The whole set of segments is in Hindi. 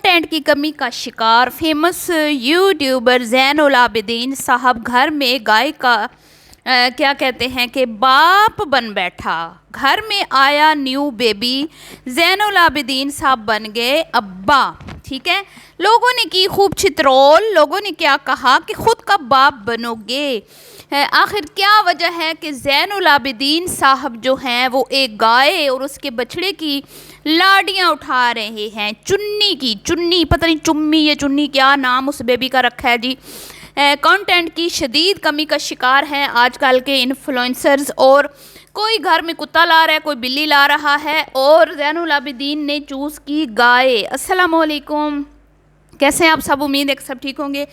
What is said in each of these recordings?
कंटेंट की कमी का शिकार फेमस यूट्यूबर ज़ैनुल आबिदीन साहब घर में गाय का क्या कहते हैं कि बाप बन बैठा। घर में आया न्यू बेबी, ज़ैनुल आबिदीन साहब बन गए अब्बा। ठीक है, लोगों ने की खूब छित्रोल, लोगों ने क्या कहा कि खुद का बाप बनोगे। आखिर क्या वजह है कि ज़ैनुल आबिदीन साहब जो हैं वो एक गाय और उसके बछड़े की लाडियां उठा रहे हैं। चुन्नी पता नहीं चुम्मी या चुन्नी क्या नाम उस बेबी का रखा है जी। कंटेंट की शदीद कमी का शिकार हैं आजकल के इन्फ्लुएंसर्स, और कोई घर में कुत्ता ला रहा है, कोई बिल्ली ला रहा है, और ज़ैनुल आबिदीन ने चूज़ की गाय। अस्सलाम वालेकुम, कैसे हैं आप सब? उम्मीद है कि सब ठीक होंगे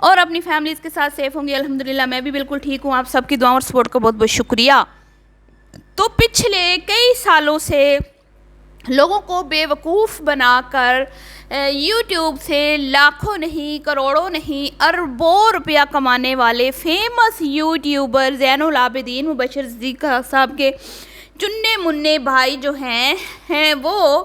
और अपनी फैमिलीज़ के साथ सेफ होंगे। अल्हम्दुलिल्लाह मैं भी बिल्कुल ठीक हूँ। आप सबकी दुआ और सपोर्ट का बहुत बहुत शुक्रिया। तो पिछले कई सालों से लोगों को बेवकूफ़ बनाकर यूट्यूब से लाखों नहीं, करोड़ों नहीं, अरबों रुपया कमाने वाले फेमस यूट्यूबर ज़ैनुल आबिदीन मुबशर सिद्दीक़ साहब के चुन्ने मुन्ने भाई जो हैं वो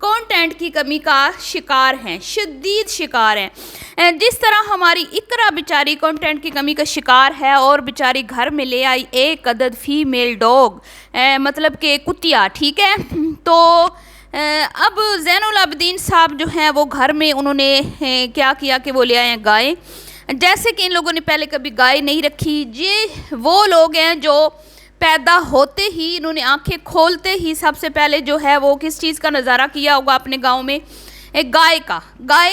कंटेंट की कमी का शिकार हैं, शदीद शिकार हैं। जिस तरह हमारी इकरा बेचारी कंटेंट की कमी का शिकार है और बेचारी घर में ले आई एक अदद फीमेल डॉग, मतलब कि कुतिया। ठीक है, तो अब ज़ैनुल आबिदीन साहब जो हैं वो घर में उन्होंने क्या किया कि वो ले आए हैं गाय। जैसे कि इन लोगों ने पहले कभी गाय नहीं रखी। ये वो लोग हैं जो पैदा होते ही, इन्होंने आंखें खोलते ही सबसे पहले जो है वो किस चीज़ का नज़ारा किया होगा अपने गांव में? एक गाय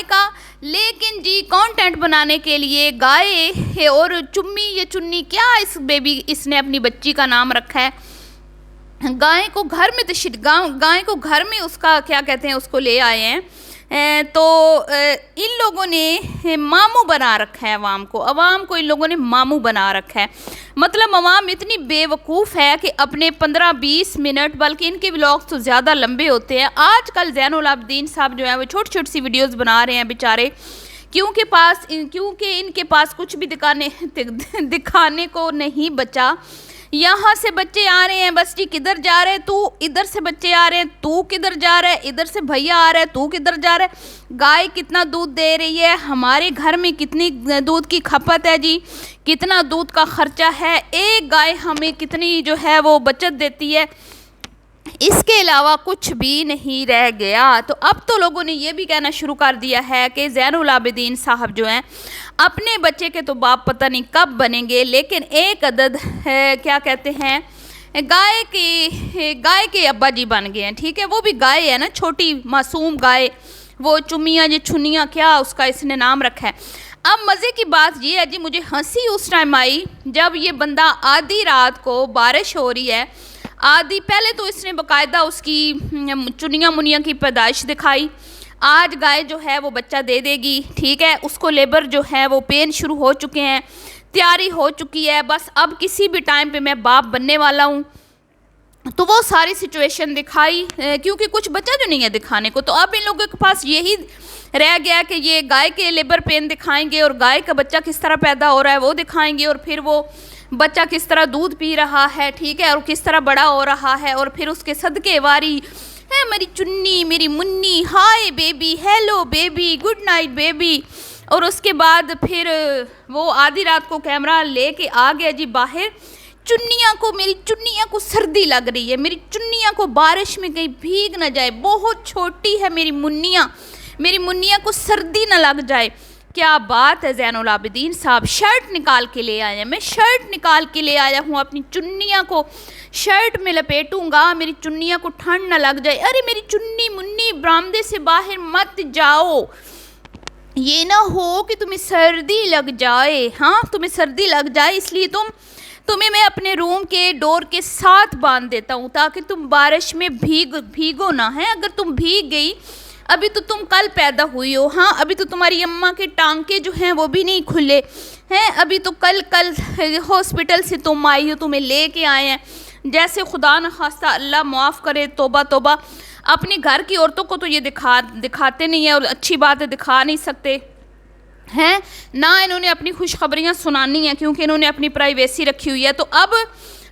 का। लेकिन जी कंटेंट बनाने के लिए गाय है और चुम्मी या चुन्नी क्या इस बेबी इसने अपनी बच्ची का नाम रखा है। गाय को घर में गाय को घर में उसका क्या कहते हैं उसको ले आए हैं। तो इन लोगों ने मामू बना रखा है अवाम को इन लोगों ने मामू बना रखा है। मतलब अवाम इतनी बेवकूफ़ है कि अपने 15-20 मिनट, बल्कि इनके व्लॉग्स तो ज़्यादा लंबे होते हैं। आजकल ज़ैनुल आबिदीन साहब जो है वो छोटी छोटी सी वीडियोस बना रहे हैं बेचारे, क्योंकि इनके पास कुछ भी दिखाने को नहीं बचा। यहाँ से बच्चे आ रहे हैं, बस जी किधर जा रहे हैं तू, इधर से बच्चे आ रहे हैं तू किधर जा रहा है, इधर से भैया आ रहा है तू किधर जा रहा है। गाय कितना दूध दे रही है, हमारे घर में कितनी दूध की खपत है जी, कितना दूध का खर्चा है, एक गाय हमें कितनी जो है वो बचत देती है, इसके अलावा कुछ भी नहीं रह गया। तो अब तो लोगों ने ये भी कहना शुरू कर दिया है कि ज़ैनुल आबिदीन साहब जो हैं अपने बच्चे के तो बाप पता नहीं कब बनेंगे, लेकिन एक अदद है क्या कहते हैं गाय के अब्बा जी बन गए हैं। ठीक है, वो भी गाय है ना, छोटी मासूम गाय, वो चुम्मियाँ या छुनियाँ क्या उसका इसने नाम रखा है। अब मज़े की बात ये है जी, मुझे हंसी उस टाइम आई जब ये बंदा आधी रात को, बारिश हो रही है आधी, पहले तो इसने बाकायदा उसकी चुनिया मुनिया की पैदाइश दिखाई। आज गाय जो है वो बच्चा दे देगी। ठीक है, उसको लेबर जो है वो पेन शुरू हो चुके हैं, तैयारी हो चुकी है, बस अब किसी भी टाइम पे मैं बाप बनने वाला हूँ। तो वो सारी सिचुएशन दिखाई, क्योंकि कुछ बचा जो नहीं है दिखाने को। तो अब इन लोगों के पास यही रह गया कि ये गाय के लेबर पेन दिखाएंगे और गाय का बच्चा किस तरह पैदा हो रहा है वो दिखाएंगे, और फिर वो बच्चा किस तरह दूध पी रहा है, ठीक है, और किस तरह बड़ा हो रहा है, और फिर उसके सदके वारी है मेरी चुन्नी, मेरी Munni, hi baby, hello baby, good night baby. और उसके बाद फिर वो आधी रात को कैमरा लेके आ गया जी बाहर। मेरी चुन्नियाँ को सर्दी लग रही है, मेरी चुन्नियाँ को बारिश में कहीं भीग ना जाए, बहुत छोटी है मेरी मुन्नियाँ को सर्दी ना लग जाए। क्या बात है ज़ैनुल आबिदीन साहब, शर्ट निकाल के ले आए हैं, मैं शर्ट निकाल के ले आया हूँ, अपनी चुन्नियाँ को शर्ट में लपेटूंगा, मेरी चुन्नियाँ को ठंड ना लग जाए। अरे मेरी चुन्नी मुन्नी बरामदे से बाहर मत जाओ, ये ना हो कि तुम्हें सर्दी लग जाए। हाँ, तुम्हें सर्दी लग जाए इसलिए तुम्हें मैं अपने रूम के डोर के साथ बांध देता हूँ ताकि तुम बारिश में भीगो ना। है, अगर तुम भीग गई, अभी तो तुम कल पैदा हुई हो, हाँ, अभी तो तुम्हारी अम्मा के टांके जो हैं वो भी नहीं खुले हैं, अभी तो कल हॉस्पिटल से तुम आई हो, तुम्हें लेके आए हैं। जैसे खुदा न खास्ता, अल्लाह माफ़ करे, तोबा। अपने घर की औरतों को तो ये दिखाते नहीं है, और अच्छी बात है दिखा नहीं सकते हैं ना। इन्होंने अपनी खुशखबरियाँ सुनानी है क्योंकि इन्होंने अपनी प्राइवेसी रखी हुई है। तो अब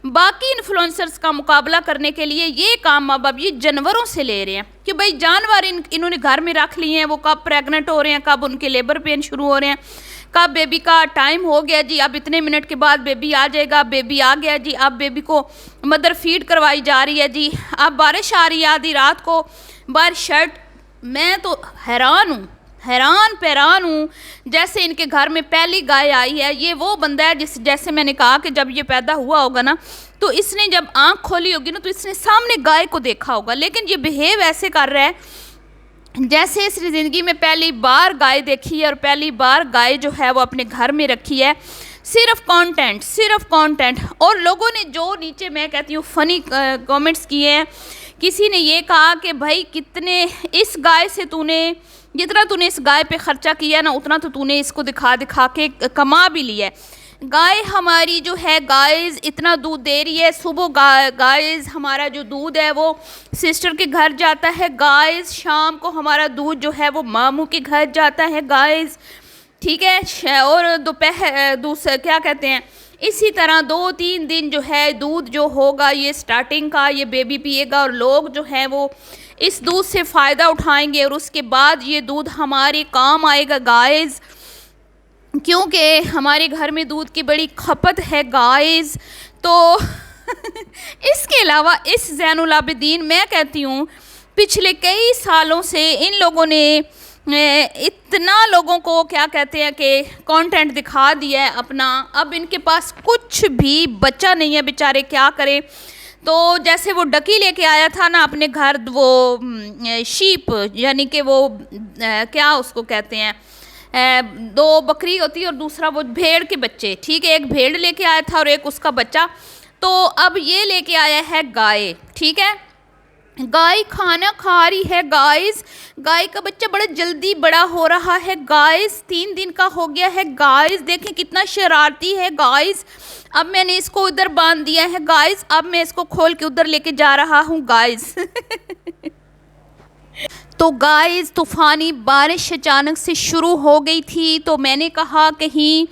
बाकी इन्फ्लुएंसर्स का मुकाबला करने के लिए ये काम अब ये जानवरों से ले रहे हैं कि भाई जानवर इन्होंने घर में रख लिए हैं, वो कब प्रेग्नेंट हो रहे हैं, कब उनके लेबर पेन शुरू हो रहे हैं, कब बेबी का टाइम हो गया जी, अब इतने मिनट के बाद बेबी आ जाएगा, बेबी आ गया जी, अब बेबी को मदर फीड करवाई जा रही है जी, अब बारिश आ रही है आधी रात को, बाहर शर्ट। मैं तो हैरान पैरान हूँ। जैसे इनके घर में पहली गाय आई है, ये वो बंदा है जैसे मैंने कहा कि जब ये पैदा हुआ होगा ना तो इसने जब आँख खोली होगी ना तो इसने सामने गाय को देखा होगा, लेकिन ये बिहेव ऐसे कर रहा है जैसे इस ज़िंदगी में पहली बार गाय देखी है और पहली बार गाय जो है वो अपने घर में रखी है। सिर्फ कंटेंट। और लोगों ने जो नीचे मैं कहती हूँ फ़नी कमेंट्स किए हैं, किसी ने ये कहा कि भाई कितने इस गाय से जितना तूने इस गाय पे ख़र्चा किया ना उतना तो तूने इसको दिखा के कमा भी लिया है। गाय हमारी जो है गाइस इतना दूध दे रही है, सुबह गाइस हमारा जो दूध है वो सिस्टर के घर जाता है गाइस, शाम को हमारा दूध जो है वो मामू के घर जाता है गाइस, ठीक है। और दूसरा क्या कहते हैं, इसी तरह 2-3 दिन जो है दूध जो होगा ये स्टार्टिंग का ये बेबी पिएगा और लोग जो है वो इस दूध से फ़ायदा उठाएंगे और उसके बाद ये दूध हमारे काम आएगा गाइस, क्योंकि हमारे घर में दूध की बड़ी खपत है गाइस। तो इसके अलावा इस ज़ैनुल आबिदीन मैं कहती हूँ पिछले कई सालों से इन लोगों ने इतना लोगों को क्या कहते हैं कि कंटेंट दिखा दिया है अपना, अब इनके पास कुछ भी बचा नहीं है, बेचारे क्या करें। तो जैसे वो डकी लेके आया था ना अपने घर, वो शीप यानी कि वो क्या उसको कहते हैं, 2 बकरी होती है और दूसरा वो भेड़ के बच्चे, ठीक है, एक भेड़ लेके आया था और एक उसका बच्चा। तो अब ये लेके आया है गाय, ठीक है, गाय खाना खा रही है गाइस, गाय का बच्चा बड़ा जल्दी बड़ा हो रहा है गाइस, 3 दिन का हो गया है गाइस, देखें कितना शरारती है गाइस। अब मैंने इसको इधर बांध दिया है गाइस, अब मैं इसको खोल के उधर लेके जा रहा हूँ गाइस। तो गाइस तूफ़ानी बारिश अचानक से शुरू हो गई थी, तो मैंने कहा कहीं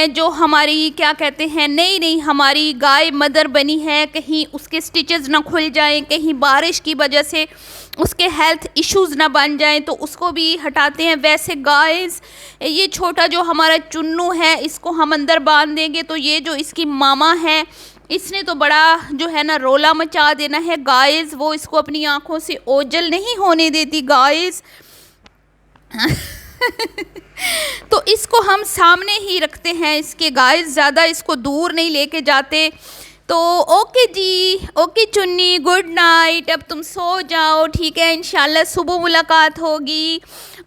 जो हमारी क्या कहते हैं नई हमारी गाय मदर बनी है, कहीं उसके स्टिचेस ना खुल जाएं, कहीं बारिश की वजह से उसके हेल्थ इश्यूज़ ना बन जाएं, तो उसको भी हटाते हैं। वैसे गाइस ये छोटा जो हमारा चुन्नू है इसको हम अंदर बांध देंगे, तो ये जो इसकी मामा है इसने तो बड़ा जो है ना रोला मचा देना है गाइस, वो इसको अपनी आँखों से ओझल नहीं होने देती गाइस। तो इसको हम सामने ही रखते हैं इसके गाइस, ज़्यादा इसको दूर नहीं लेके जाते। तो ओके जी, ओके चुन्नी, गुड नाइट, अब तुम सो जाओ, ठीक है, इंशाल्लाह सुबह मुलाकात होगी।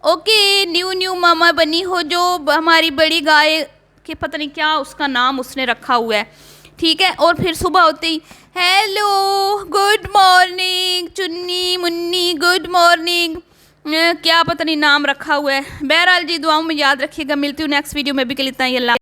ओके, न्यू मामा बनी हो जो हमारी बड़ी गाय के पता नहीं क्या उसका नाम उसने रखा हुआ है, ठीक है। और फिर सुबह होते ही हेलो गुड मॉर्निंग चुन्नी मुन्नी, गुड मॉर्निंग, क्या पता नहीं नाम रखा हुआ है। बहरहाल जी दुआओं में याद रखिएगा, मिलती हूँ नेक्स्ट वीडियो में, भी के लिए इतना ही, अल्लाह।